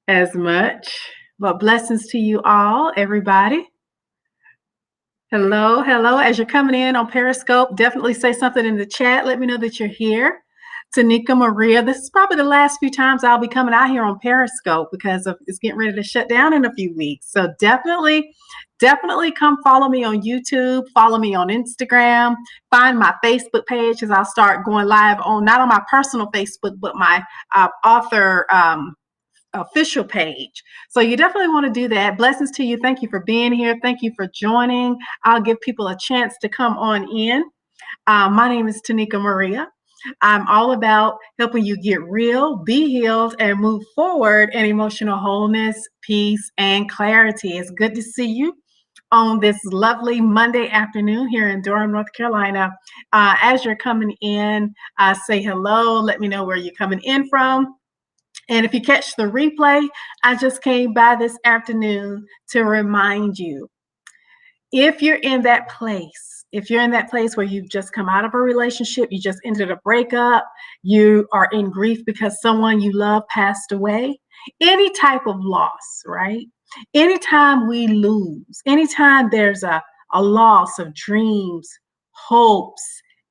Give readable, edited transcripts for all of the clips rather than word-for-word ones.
as much. But blessings to you all, everybody. Hello, hello. As you're coming in on Periscope, definitely say something in the chat. Let me know that you're here. Tanika Maria. This is probably the last few times I'll be coming out here on Periscope because it's getting ready to shut down in a few weeks. So definitely come follow me on YouTube, follow me on Instagram, find my Facebook page as I'll start going live on not on my personal Facebook, but my author official page. So you definitely want to do that. Blessings to you. Thank you for being here. Thank you for joining. I'll give people a chance to come on in. My name is Tanika Maria. I'm all about helping you get real, be healed, and move forward in emotional wholeness, peace, and clarity. It's good to see you on this lovely Monday afternoon here in Durham, North Carolina. As you're coming in, say hello. Let me know where you're coming in from. And if you catch the replay, I just came by this afternoon to remind you, if you're in that place, where you've just come out of a relationship, you just ended a breakup, you are in grief because someone you love passed away, any type of loss, right? Anytime we lose, anytime there's a loss of dreams, hopes,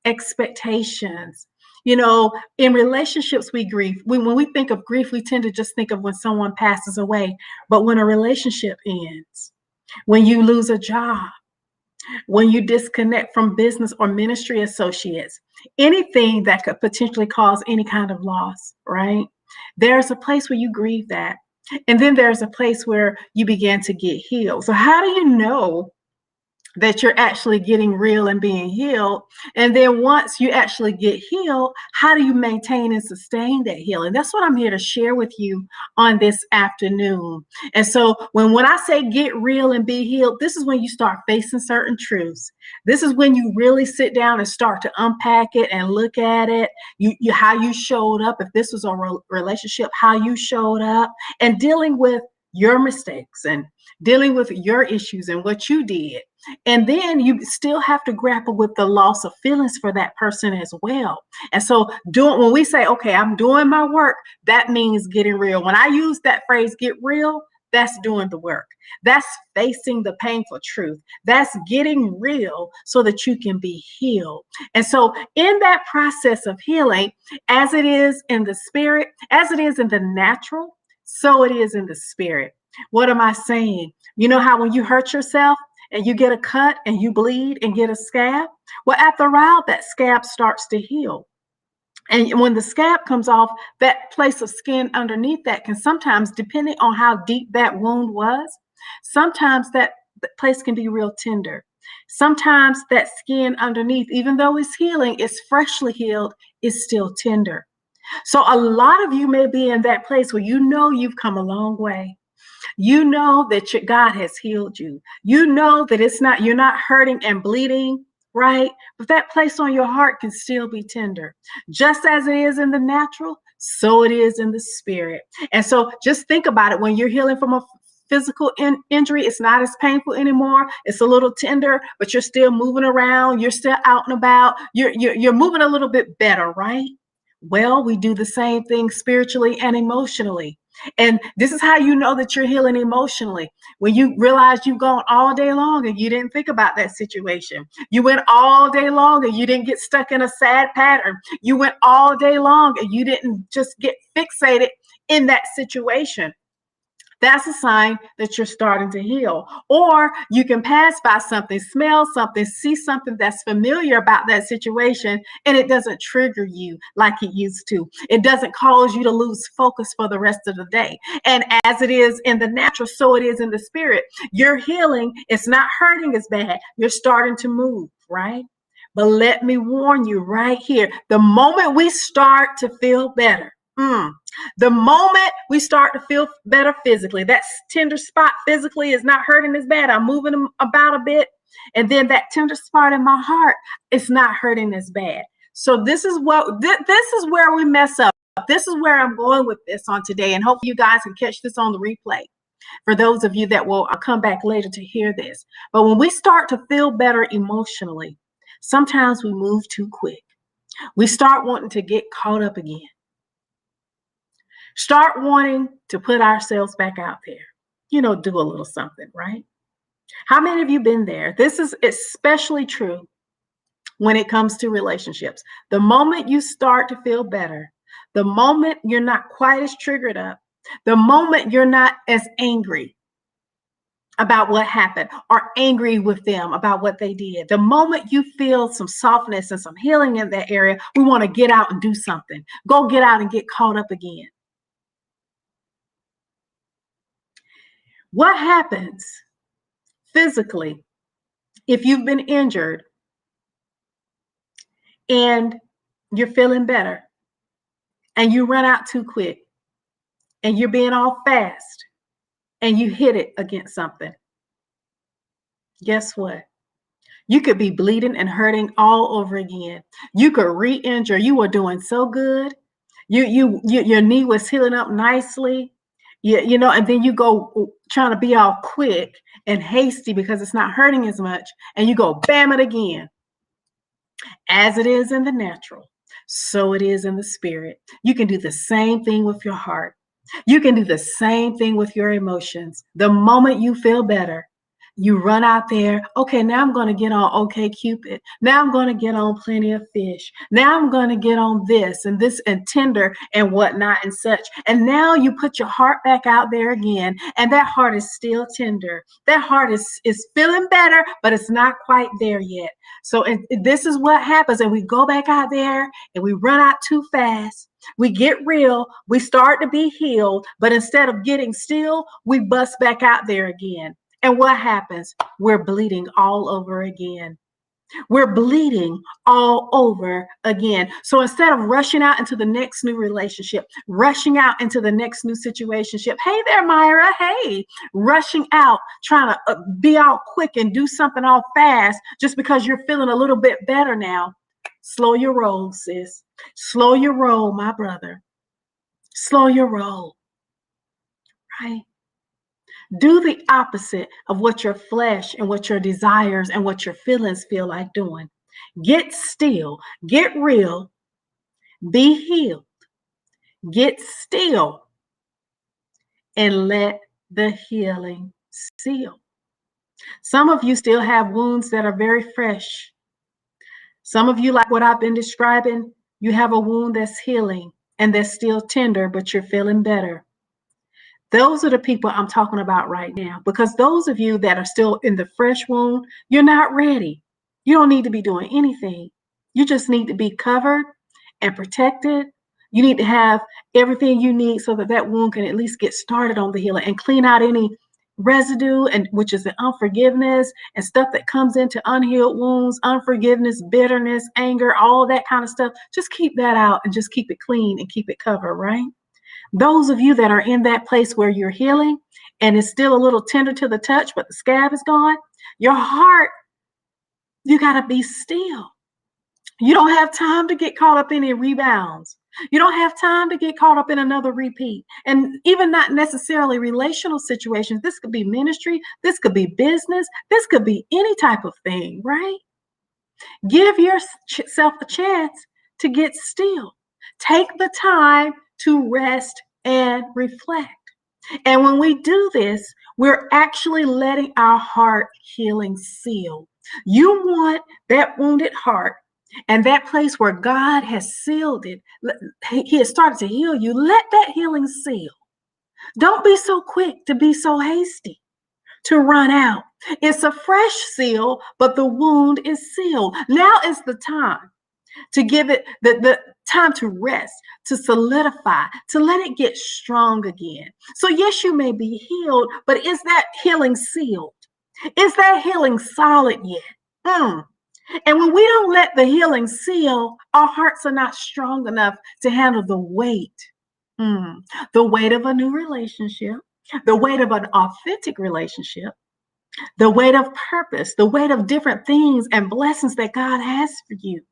expectations, in relationships, we grieve. When we think of grief, we tend to just think of when someone passes away. But when a relationship ends, when you lose a job, when you disconnect from business or ministry associates, anything that could potentially cause any kind of loss, right? There's a place where you grieve that. And then there's a place where you begin to get healed. So how do you know that you're actually getting real and being healed? And then once you actually get healed, how do you maintain and sustain that healing? That's what I'm here to share with you on this afternoon. And so when I say get real and be healed, this is when you start facing certain truths. This is when you really sit down and start to unpack it and look at it. You how you showed up, if this was a relationship, how you showed up, and dealing with your mistakes and dealing with your issues and what you did. And then you still have to grapple with the loss of feelings for that person as well. And so when we say, okay, I'm doing my work, that means getting real. When I use that phrase, get real, that's doing the work. That's facing the painful truth. That's getting real so that you can be healed. And so in that process of healing, as it is in the spirit, as it is in the natural, so it is in the spirit. What am I saying? You know how when you hurt yourself and you get a cut and you bleed and get a scab? Well, after a while, that scab starts to heal. And when the scab comes off, that place of skin underneath that can sometimes, depending on how deep that wound was, sometimes that place can be real tender. Sometimes that skin underneath, even though it's healing, it's freshly healed, is still tender. So a lot of you may be in that place where you've come a long way. You know that God has healed you. You know that you're not hurting and bleeding, right? But that place on your heart can still be tender. Just as it is in the natural, so it is in the spirit. And so just think about it. When you're healing from a physical injury, it's not as painful anymore. It's a little tender, but you're still moving around. You're still out and about. You're moving a little bit better, right? Well, we do the same thing spiritually and emotionally. And this is how you know that you're healing emotionally. When you realize you've gone all day long and you didn't think about that situation. You went all day long and you didn't get stuck in a sad pattern. You went all day long and you didn't just get fixated in that situation. That's a sign that you're starting to heal. Or you can pass by something, smell something, see something that's familiar about that situation, and it doesn't trigger you like it used to. It doesn't cause you to lose focus for the rest of the day. And as it is in the natural, so it is in the spirit. You're healing. It's not hurting as bad. You're starting to move, right? But let me warn you right here, the moment we start to feel better, the moment we start to feel better physically, that tender spot physically is not hurting as bad. I'm moving about a bit. And then that tender spot in my heart, it's not hurting as bad. So this is where we mess up. This is where I'm going with this on today. And hopefully you guys can catch this on the replay for those of you that will come back later to hear this. But when we start to feel better emotionally, sometimes we move too quick. We start wanting to get caught up again. Start wanting to put ourselves back out there. Do a little something, right? How many of you been there? This is especially true when it comes to relationships. The moment you start to feel better, the moment you're not quite as triggered up, the moment you're not as angry about what happened or angry with them about what they did, the moment you feel some softness and some healing in that area, we want to get out and do something. Go get out and get caught up again. What happens physically if you've been injured and you're feeling better and you run out too quick and you're being all fast and you hit it against something? Guess what? You could be bleeding and hurting all over again. You could re-injure. You were doing so good. Your knee was healing up nicely. And then you go trying to be all quick and hasty because it's not hurting as much, and you go bam it again. As it is in the natural, so it is in the spirit. You can do the same thing with your heart. You can do the same thing with your emotions. The moment you feel better, you run out there. Okay, now I'm going to get on OkCupid. Now I'm going to get on Plenty of Fish. Now I'm going to get on this and Tinder and whatnot and such. And now you put your heart back out there again, and that heart is still tender. That heart is feeling better, but it's not quite there yet. So this is what happens. And we go back out there and we run out too fast. We get real. We start to be healed, but instead of getting still, we bust back out there again. And what happens? We're bleeding all over again. We're bleeding all over again. So instead of rushing out into the next new relationship, rushing out into the next new situationship, hey there, Myra, hey, rushing out, trying to be all quick and do something all fast just because you're feeling a little bit better now. Slow your roll, sis. Slow your roll, my brother. Slow your roll, right? Do the opposite of what your flesh and what your desires and what your feelings feel like doing. Get still, get real, be healed, get still, and let the healing seal. Some of you still have wounds that are very fresh. Some of you, like what I've been describing, you have a wound that's healing and that's still tender, but you're feeling better. Those are the people I'm talking about right now, because those of you that are still in the fresh wound, you're not ready. You don't need to be doing anything. You just need to be covered and protected. You need to have everything you need so that that wound can at least get started on the healing and clean out any residue, and which is the unforgiveness and stuff that comes into unhealed wounds, unforgiveness, bitterness, anger, all that kind of stuff. Just keep that out and just keep it clean and keep it covered, right? Those of you that are in that place where you're healing and it's still a little tender to the touch, but the scab is gone, your heart, you got to be still. You don't have time to get caught up in any rebounds. You don't have time to get caught up in another repeat. And even not necessarily relational situations. This could be ministry. This could be business. This could be any type of thing, right? Give yourself a chance to get still. Take the time to rest and reflect. And when we do this, we're actually letting our heart healing seal. You want that wounded heart and that place where God has sealed it. He has started to heal you. Let that healing seal. Don't be so quick to be so hasty to run out. It's a fresh seal, but the wound is sealed. Now is the time to give it the time to rest, to solidify, to let it get strong again. So yes, you may be healed, but is that healing sealed? Is that healing solid yet? And when we don't let the healing seal, our hearts are not strong enough to handle the weight. The weight of a new relationship, the weight of an authentic relationship, the weight of purpose, the weight of different things and blessings that God has for you.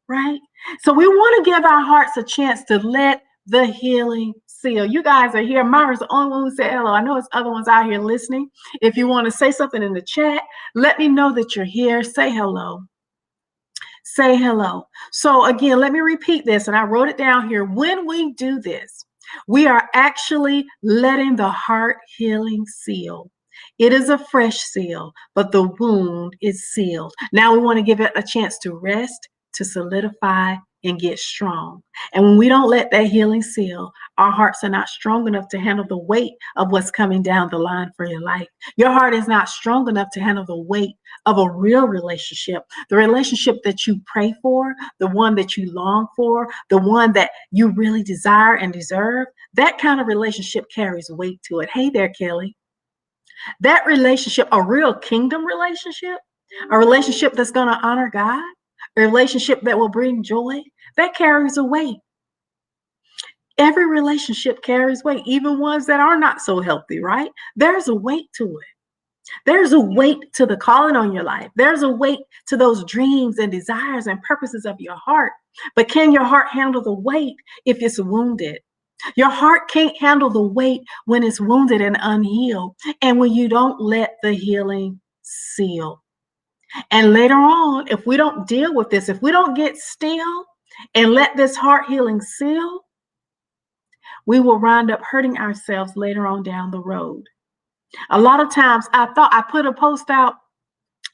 Right? So we want to give our hearts a chance to let the healing seal. You guys are here. Myra's the only one who said hello. I know it's other ones out here listening. If you want to say something in the chat, let me know that you're here. Say hello. Say hello. So again, let me repeat this, and I wrote it down here. When we do this, We are actually letting the heart healing seal. It is a fresh seal, but the wound is sealed. Now we want to give it a chance to rest, to solidify, and get strong. And when we don't let that healing seal, our hearts are not strong enough to handle the weight of what's coming down the line for your life. Your heart is not strong enough to handle the weight of a real relationship, the relationship that you pray for, the one that you long for, the one that you really desire and deserve. That kind of relationship carries weight to it. Hey there, Kelly. That relationship, a real kingdom relationship, a relationship that's going to honor God, a relationship that will bring joy, that carries a weight. Every relationship carries weight, even ones that are not so healthy, right? There's a weight to it. There's a weight to the calling on your life. There's a weight to those dreams and desires and purposes of your heart. But can your heart handle the weight if it's wounded? Your heart can't handle the weight when it's wounded and unhealed, and when you don't let the healing seal. And later on, if we don't deal with this, if we don't get still and let this heart healing seal, we will wind up hurting ourselves later on down the road. A lot of times, I put a post out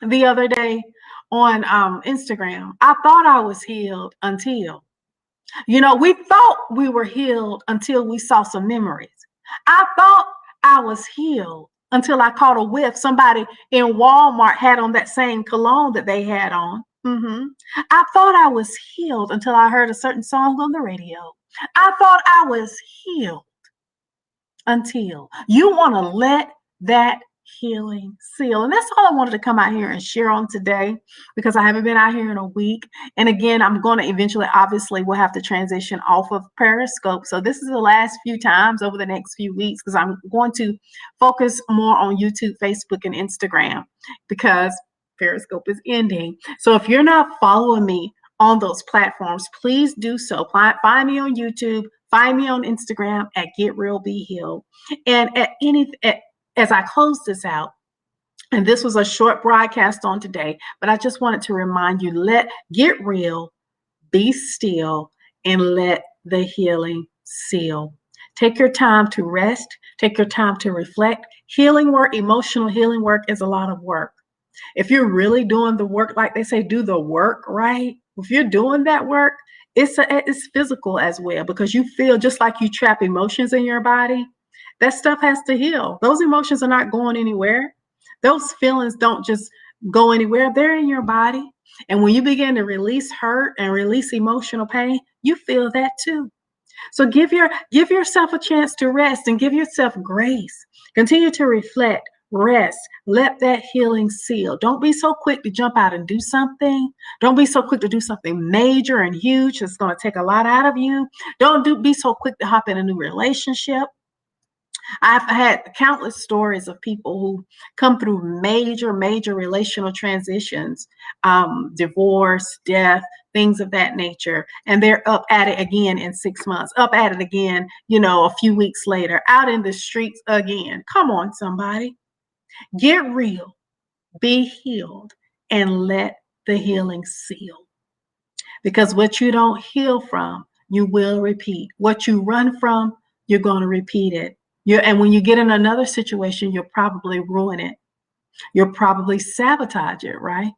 the other day on Instagram. I thought I was healed until, we thought we were healed until we saw some memories. I thought I was healed until I caught a whiff. Somebody in Walmart had on that same cologne that they had on. I thought I was healed until I heard a certain song on the radio. I thought I was healed until you want to let that healing seal. And that's all I wanted to come out here and share on today, because I haven't been out here in a week. And again, I'm going to eventually, obviously, we'll have to transition off of Periscope. So this is the last few times over the next few weeks, because I'm going to focus more on YouTube, Facebook, and Instagram, because Periscope is ending. So if you're not following me on those platforms, please do so. Find me on YouTube, find me on Instagram at Get Real Be Healed. And as I close this out, and this was a short broadcast on today, but I just wanted to remind you, get real, be still, and let the healing seal. Take your time to rest. Take your time to reflect. Healing work, emotional healing work is a lot of work. If you're really doing the work, like they say, do the work, right? If you're doing that work, it's physical as well, because you feel just like you trap emotions in your body. That stuff has to heal. Those emotions are not going anywhere. Those feelings don't just go anywhere. They're in your body. And when you begin to release hurt and release emotional pain, you feel that too. So give yourself a chance to rest and give yourself grace. Continue to reflect, rest, let that healing seal. Don't be so quick to jump out and do something. Don't be so quick to do something major and huge that's going to take a lot out of you. Don't be so quick to hop in a new relationship. I've had countless stories of people who come through major relational transitions, divorce, death, things of that nature. And they're up at it again in 6 months, up at it again, a few weeks later, out in the streets again. Come on, somebody. Get real, be healed, and let the healing seal. Because what you don't heal from, you will repeat. What you run from, you're going to repeat it. And when you get in another situation, you'll probably ruin it. You'll probably sabotage it, right?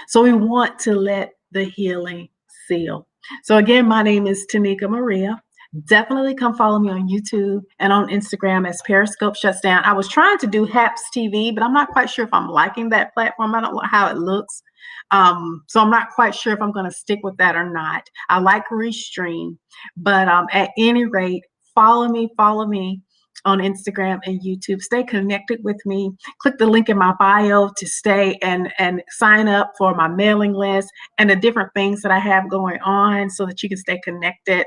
So we want to let the healing seal. So again, my name is Tanika Maria. Definitely come follow me on YouTube and on Instagram as Periscope shuts down. I was trying to do Haps TV, but I'm not quite sure if I'm liking that platform. I don't know how it looks. So I'm not quite sure if I'm going to stick with that or not. I like Restream, but at any rate, follow me on Instagram and YouTube. Stay connected with me. Click the link in my bio to stay and sign up for my mailing list and the different things that I have going on so that you can stay connected.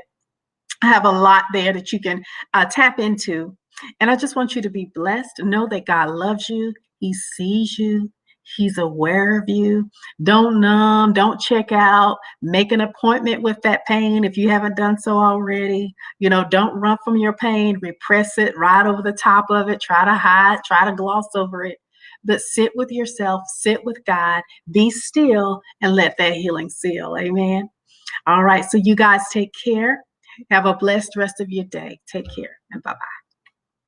I have a lot there that you can tap into. And I just want you to be blessed. Know that God loves you. He sees you. He's aware of you. Don't numb, don't check out. Make an appointment with that pain if you haven't done so already. Don't run from your pain. Repress it, right over the top of it. Try to hide, try to gloss over it. But sit with yourself, sit with God, be still, and let that healing seal. Amen. All right. So you guys take care. Have a blessed rest of your day. Take care and bye-bye.